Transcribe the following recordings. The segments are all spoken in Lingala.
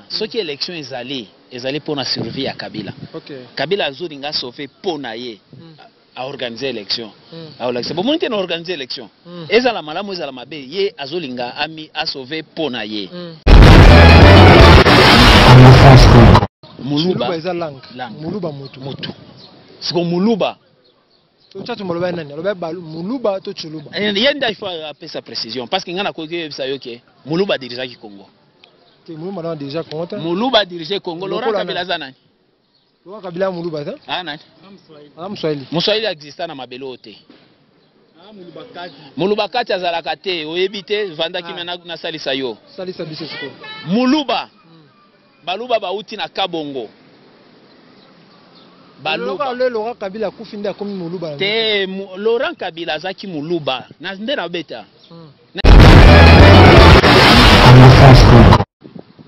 Ce qui est élection est allé pour la survie à Kabila. Kabila a zoringa sauvé pour naïe à organiser l'élection. C'est bon, on a organisé l'élection. Et ça la malamu, ça la mabe, yé azolinga ami a sauvé pour naïe. Muluba, Muluba mutu. C'est comme Muluba. Muluba to chuluba. Il faut appeler sa précision parce qu'il y a un Muluba dirige le Congo. Muluba déjà Congo. Muluba dirige Congo. Laurent Kabila zanani. Laurent Kabila Muluba ça? Ah non. Mswahili. Mswahili existe na mabelo te. Muluba kati azalaka te oyebite vanda kimena na salisa yo. Salisa biso siko. Muluba. Baluba bauti na Kabongo. Laurent Kabila kufinda comme Muluba. Te Laurent Kabila zaki Muluba. Na ndena beta.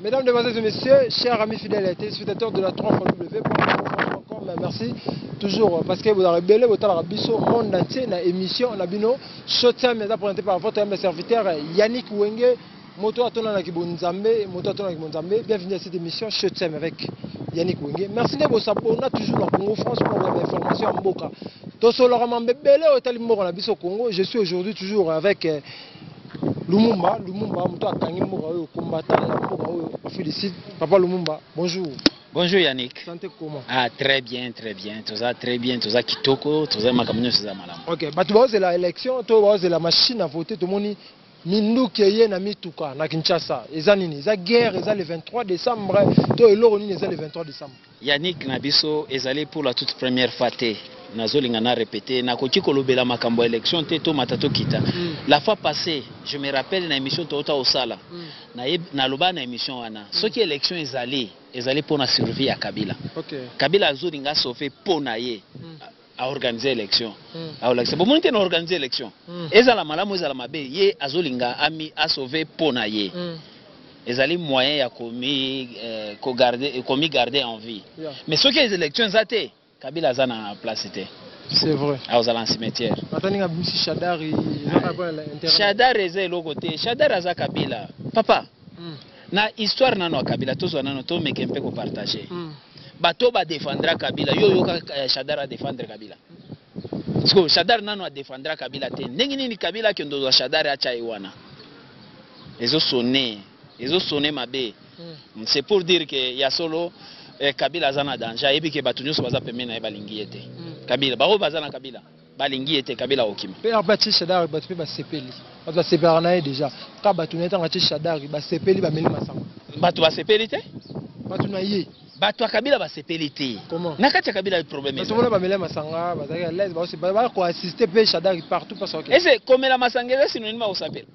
Mesdames, Demoiselles et Messieurs, chers amis fidèles et téléspectateurs de la 3W.com, merci toujours parce que vous avez belé votre rabisso monde entier na émission on a bino Showtime présenté par votre serviteur Yannick Wenge moto atona na kibonzambe bienvenue à cette émission Showtime avec Yannick Wenge. Merci de vous abonner toujours dans Congo France pour avoir des informations en Mboka. To solo ramambe belé hôtel Mboka na biso Congo. Je suis aujourd'hui toujours avec Lumumba, moto akangi Mboka oyo combattant ya Mboka oyo. Félicite Papa Lumumba. Bonjour. Bonjour Yannick. Santé comment? Ah très bien. Tout ça très bien, tout ça kitoko, tout ça makamino ça malamu. OK, bah tu vois c'est la élection, tu vois c'est la machine à voter tout moni minduki ye na mituka na Kinshasa. Eza nini? Eza guerre, eza le 23 décembre, to eloro nini eza le 23 décembre. Yannick Nabiso ezali pour la toute première fois te. Nazolinga na répéter na koki kolobela makambo élection te to matato kita. La fois passée, je me rappelle na émission Tota Osala. Na loba na émission wana. Ce qui élection ezali pour la survie à Kabila. Kabila azolinga sauver pour naie à organiser l'élection. C'est bon on a organisé l'élection. Ezala malamu ezala mabe ye azolinga ami a sauver pour naie. Ezali moyen ya komi garder en vie. Mais ce qui est élection zate Kabila a na place. C'est vrai. Aux allant cimetière. Shadar est le côté. Shadar aza Kabila. Papa. Na histoire nano Kabila tous nano to meke mpe ko partager. Bato ba défendra Kabila. Yo Shadar a défendre Kabila. Parce que Shadar nano a défendra Kabila te. Ndenge nini Kabila ki ndo Shadar a chaiwana. Ezo sonné mabe. C'est pour dire que ya solo Kabila zana danger ebi ke batu nyonso baza pemena e balingi ete Kabila baro bazana Kabila balingi ete Kabila okima pe abati Shadar batu pe ba sepeli batu sepeli na déjà ka batu neta ngati Shadar ba sepeli ba meli masanga batu ba sepeli te batu na ye batu Kabila ba sepeli te comment nakati Kabila le problème batu ba meli masanga bazaki à l'aise ba ko assister pe Shadar partout parce que et c'est comme la masanga synonyme au sapel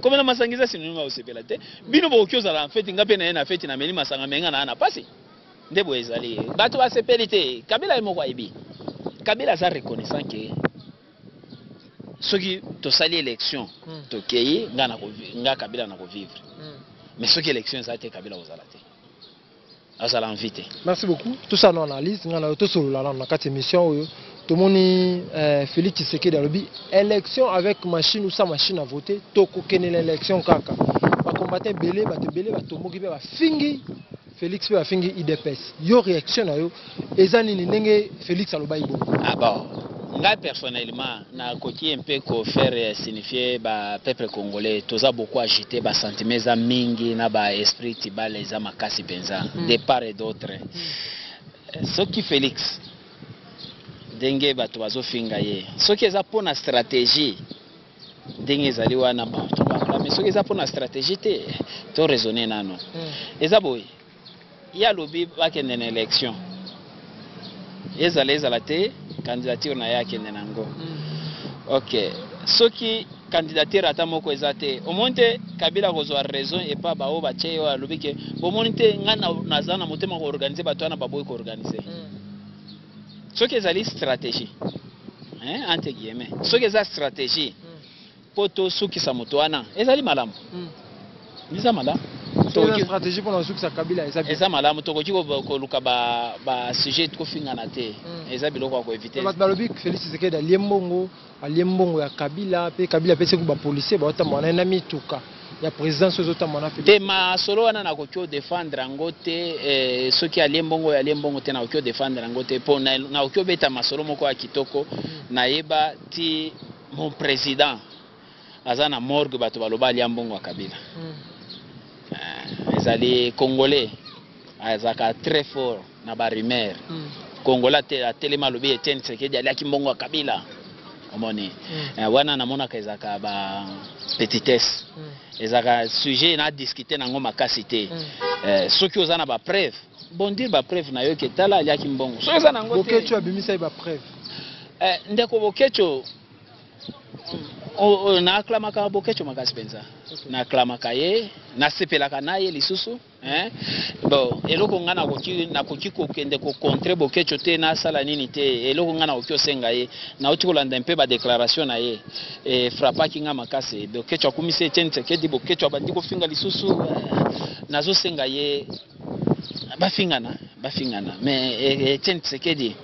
comme la masangisa synonyme au sepela te bino bo kyoza la fête ngape na fête na meli masanga menga na pasi ndebo ezali batu ba sepeli te Kabila emo kwa ibi Kabila za reconnaissant que ce qui to sali élection to kei nga Kabila na ko vivre mais ce qui élection ça te Kabila ozala te azala invité. Merci beaucoup tout ça non analyse ngana to solo la na kati émission oyo tout le monde Félix Tshisekedi alobi élection avec machine ou sans machine à voter toko kene l'élection kaka ba combattre belé ba te belé ba tomoki ba fingi Félix pe ba fingi IDPS yo réaction na yo ezani ni ndenge Félix aloba ibo ah bon nga personnellement na koki un peu ko faire signifier ba peuple congolais toza beaucoup agité ba sentiments za mingi na ba esprit tibale za makasi penza de part et d'autre ce qui Félix denge bato bazofinga ye soki eza pona stratégie denge ezali wana bato bakala mais soki eza pona stratégie te to raisonner nano eza boye ya lobi bakende na élection ezala te candidature na yake nenango OK soki candidature ata moko eza te omonte Kabila kozwa raison et pas bao ba cheyo alobi ke bomonte ngana nazana motema ko organiser bato na baboy ko organiser ce qui est la stratégie, entre guillemets, ce qui est la stratégie, pour tout ce qui s'amotoana, et ça dit madame. Ni ça madame. C'est la stratégie pour nous ça Kabila et ça. Et ça madame, to ko luka ba sujet ko finga na te. Et ça biloko ko éviter. Mat balobi Félix Tshisekedi aliembongo ya Kabila pe Kabila pe se ko ba policier ba ota mwana na mituka. ya président sozo tamona te masolo wana na kokyo défendre ngote soki aliembongo ya liembongo te na kokyo défendre ngote po na kokyo beta masolo moko ya kitoko na yeba ti mon président azana morgue bato baloba aliembongo ya Kabila ezali congolais azaka très fort na ba rumeur congolais te telema lobi Etienne Tshisekedi ali akimbongo ya Kabila omoni wana namona kezaka ba petitesse ezaka sujet na discuter nango makasi te soki ozana ba preuve bon dire ba preuve na yo ke tala ali akimbongo soki ozana ngo te Bokecho abimisa ba preuve ndeko Bokecho na aklamaka Bokecho makasi penza na aklamaka ye na sepelaka na ye lisusu bon eloko ngana koki kokende ko contre Bokecho te na sala nini te eloko ngana koki osenga ye na oti kolanda mpe ba déclaration na ye frappaki nga makasi Bokecho akumise Etienne Tshisekedi Bokecho abandi kofinga lisusu nazo senga ye bafingana mais Etienne Tshisekedi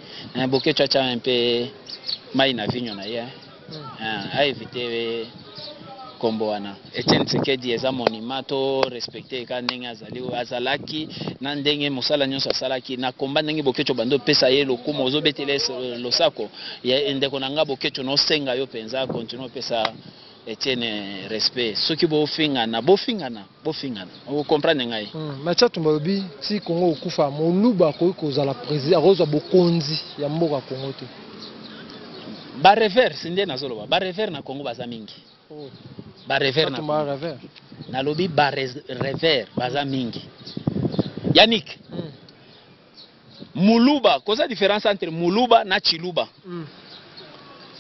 Bokecho acha mpe mai na vinyo na ye a éviter kombo wana Etienne Tshisekedi eza monument to respecter ka ndenge azalaki na ndenge mosala nyonso asalaki na komba ndenge Bokecho bando pesa ye lokumu ozobetele losako ya ndeko nanga Bokecho no senga yo penza continue pesa Etienne respect soki bofingana o comprendre ngai Macha Tumbabi si Congo okufa moluba ko kozala président roza bokonzi ya mboka Congo te ba reverse nde nazoloba ba reverse na Congo baza mingi ba reverse na lobi ba reverse baza mingi Yannick Muluba koza différence entre Muluba na Chiluba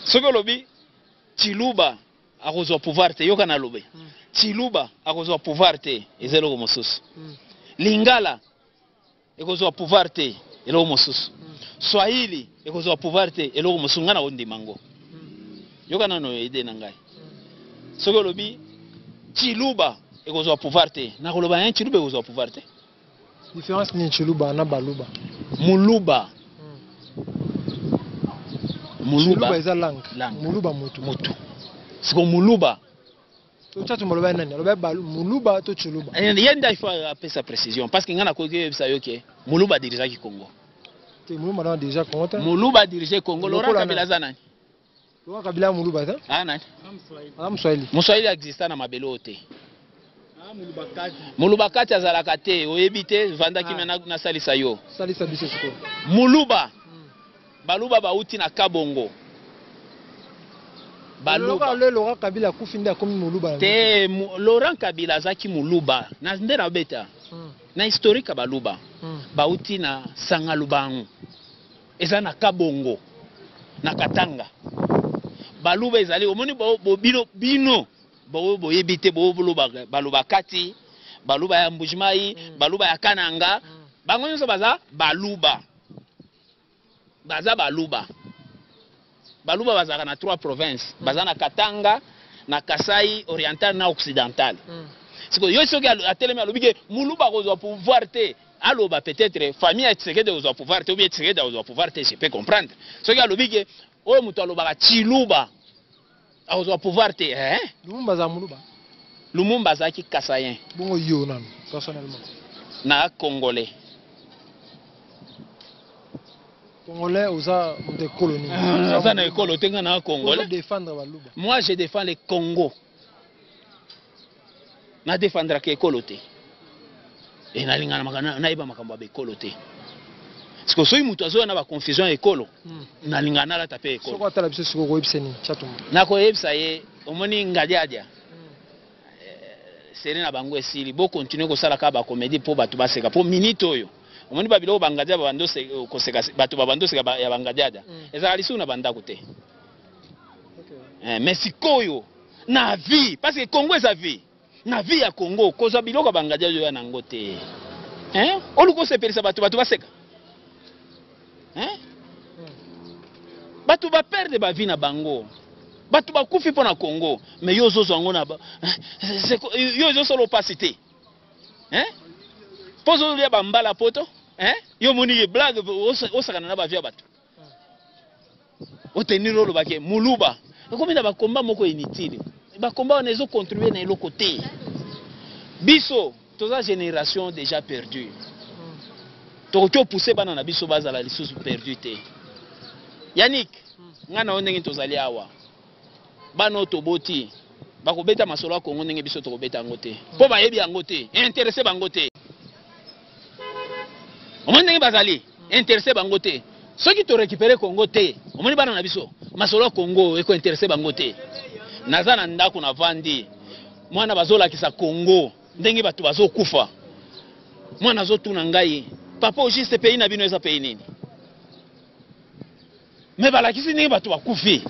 soki lobi Chiluba akozwa pouvoir te yoka na lobe Chiluba akozwa pouvoir te ezeloko mosusu Lingala ekozwa pouvoir te eloko mosusu Swahili ekozwa pouvoir te eloko mosusu ngana ondimango yoka nano ide na ngai soki lobi Chiluba ekozwa pouvoir te na koloba yan Chiluba ekozwa pouvoir te différence ni Chiluba na Baluba Muluba Chiluba eza langue Muluba mutu siko Muluba to tatu moloba nani aloba Muluba to Chiluba yenda il faut appeler sa précision parce que ngana ko ke bisa yoke Muluba dirige Congo te Muluba déjà Congo ta Muluba dirige Congo Laurent Kabila zanani Laurent Kabila Muluba ta nani Mswahili Mswahili exista na mabelo te Muluba kati azalaka te oyebi te vandaki na salisa yo salisa biso siko Muluba Baluba bauti na Kabongo Baluba Laurent Kabila kufinda komi Muluba te Laurent Kabila zaki Muluba na ndera beta na historique Baluba bauti na Sangalubangu eza na Kabongo na Katanga Baluba ezali omoni bino boyebi te Baluba kati Baluba ya Mbujimai Baluba ya Kananga bango nyonso baza Baluba Baluba bazaka na 3 provinces baza na Katanga na Kasai oriental na occidental siko yo soki atelemi alobike Muluba kozwa pouvoir te aloba peut-être famille ya Tshisekedi kozwa pouvoir te ou bien Tshisekedi kozwa pouvoir te je peux comprendre soki alobike oyo muto alobaka Chiluba kozwa pouvoir te Lumumba za Muluba Lumumba azaki Kasayen bongo yo nano personnellement na Congolais Congolais oza de colonie ça na école tenga na Congolais défendre Baluba moi je défends le Congo na défendre ke école te et na lingana makana na iba makambo ba école te parce que soyi muto azo na ba confusion école na lingana la taper école soko atala biso siko ko yebiseni chatumba na ko yebisa ye omoni ngadiadia serena bango esili bo continuer ko sala ka ba comédie po batu baseka po minute oyo omoni ba biloko bangadia bandose ko seka batu bandose ya bangadia ezali suna bandako te mais sikoyo na vie parce que Congo eza vie na vie ya Congo kozwa biloko bangadia yo na ngote oluko sepelisa batu baseka batu ba perdre ba vie na bango batu ba kufi pona Congo mais yo zozo ngo na yo zo solo opacité pozo ya bambala poto yo moni ye blague osakana na ba vie batu oteniro lo bake Muluba komi na ba combat moko inutile ba combat on ezo contribuer na eloko te biso toza génération déjà perdue tokoki pousser bana na biso bazala lisusu perdu te Yannick ngana ondenge tozali awa bano toboti bakobeta masolo ya Kongo ndenge biso tokobeta yango te mpo bayebi yango te intéressé bango te omoni ndenge bazali intéressé bango te soki to récupérer Congo te omoni bana na biso masolo ya Congo eko intéressé bango te naza na ndako na vandi mwana bazolakisa Congo ndenge bato bazokufa mwana azotuna ngai papa juste pays na bino eza pays nini me balakisi ndenge bato bakufi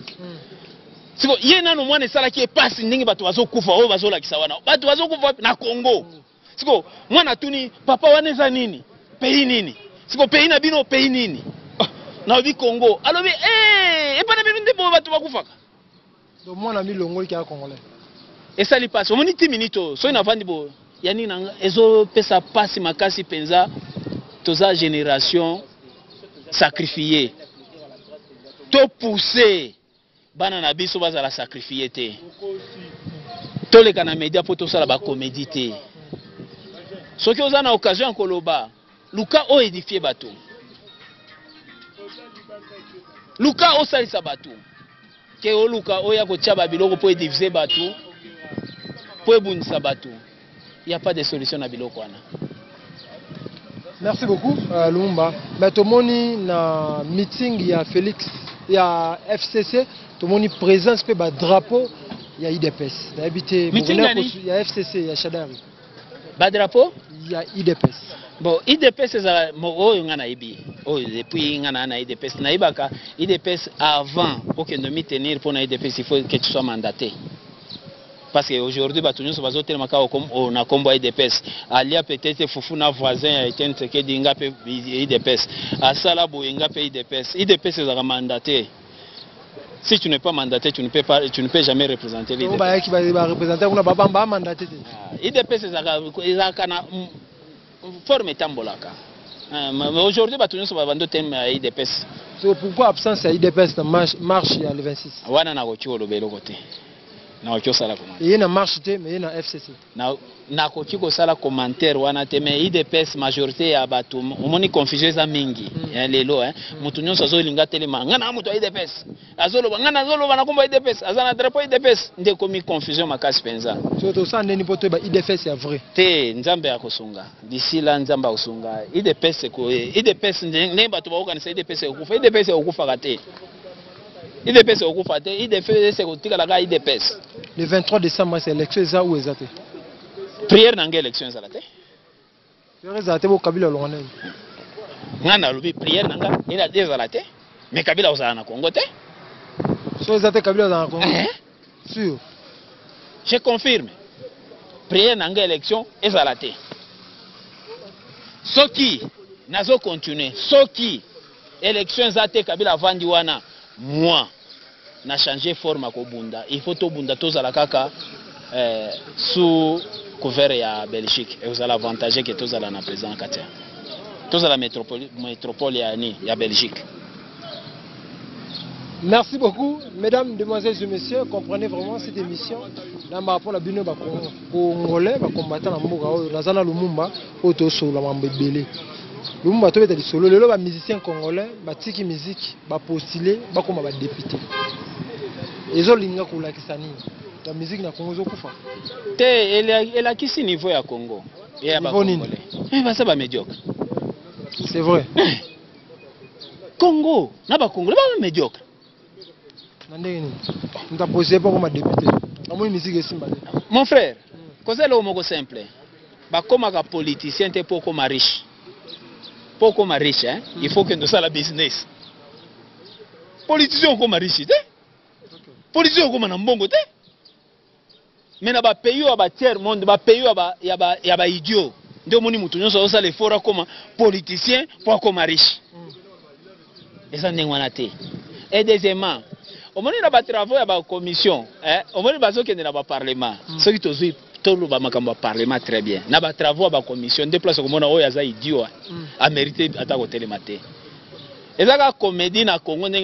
siko ye nano mwana esalaki epasi ndenge bato bazokufa oyo bazolakisa wana bato bazokufa na Congo siko mwana tuni papa wana eza nini pays nini siko pays na bino pays nini na obi Congo alobi epana bino nde bo bato bakufaka donc mwana milongoli ki a congolais esali pasi omoni 10 minutes so ina vandi bo yani nanga ezo pesa pasi makasi penza toza génération sacrifiée to pousser bana na biso bazala sacrifié te toleka na média po tosala ba comédie te soki oza na occasion koloba luka o édifier bato luka o salisa bato ke o luka o ya kotia ba biloko po édifier bato po ebundisa bato il y a pas de solution na biloko wana. Merci beaucoup Lumumba. Mais tomoni na meeting il y a Félix, il y a FCC, tomoni présence pe ba drapeau, il y a IDPS. D'habiter il y a FCC, il y a Shadari. Ba drapeau? Il y a IDPS. Bon, IDPS c'est oyo ngana ibi. Oh, depuis ngana na IDPS na ibaka IDPS avant pour que nous me tenir pour na IDPS il faut que tu sois mandaté. Parce qu'aujourd'hui, on a combat IDPS. Alia peut-être Fufuna voisin a été intégré d'Ingape IDPS. Asala Boingape IDPS. IDPS est mandaté. Si tu n'es pas mandaté, tu ne peux jamais représenter l'IDPS. IDPS est forme tambolaka. Aujourd'hui, nous sommes en thème IDPS. Pourquoi absence à IDPS marche le 26? Wana na gochio lo belo kote. Na okyo sala comment. Il y a une marche te mais il y a FCC. Na kochiko sala commentaire wana te mais IDPS majorité ya bato omoni confusion za mingi lelo mutu nyonso azolinga telema ngana mutu IDPS azoloba ngana azoloba na komba IDPS azana drapeau IDPS nde komi confusion makasi penza surtout ça ndeni poto ba IDPS c'est vrai te nzambe ya kosunga d'ici là nzamba kosunga IDPS ko IDPS ne bato ba organiser IDPS okufa IDPS okufa kate IDPS okufa te IDPS kotika la IDPS le 23 décembre c'est élection ça où exactement prière nanga élection ezalate prière ezalate bo Kabila longane ngana lobi prière nanga ina ezalate mais Kabila ozala na Congo te so ezalate Kabila ozala na Congo sûr je confirme prière nanga élection ezalate soki nazo continuer soki élection ezate Kabila vandi wana moi na changer forme ko bunda il faut to bunda tozala kaka sous couvert ya Belgique et vous allez avantager que tous allez na président Katia tous à la métropole ya Belgique. Merci beaucoup mesdames, demoiselles et messieurs, comprenez vraiment cette émission dans ma rapport à bino ba congolais ba combattant na mboka oyo nazana Lumumba oto solo mambe belé Lumumba to beta solo lelo ba musicien congolais ba tiki musique ba postuler ba koma ba député ezolinga kolakisa nini la musique na Congo zokufa te elle a kisi niveau ya Congo et ya ba congolais ba ça ba médiocre c'est vrai Congo na ba congolais ba médiocre nandeni nta poser pas comme député amoni musique esimba mon frère kozela omoko simple ba koma ka politicien te poko riche il faut que nous ça la business politicien comme riche te politicien comme na mbongo te mais na ba pays ya ba tiers monde ba pays ya ba idiot ndio moni mutu nyonso osala effort comme politicien pour comme riche eza ndengwana te et deuxièmement omoni na ba travaux ya ba commission omoni bazokende na ba parlement soki tozui tolo ba makambo ya parlement très bien na ba travaux ya ba commission de place komona oyo aza idiot a mérité ata ko telema te ezaka comédie na Congo ndenge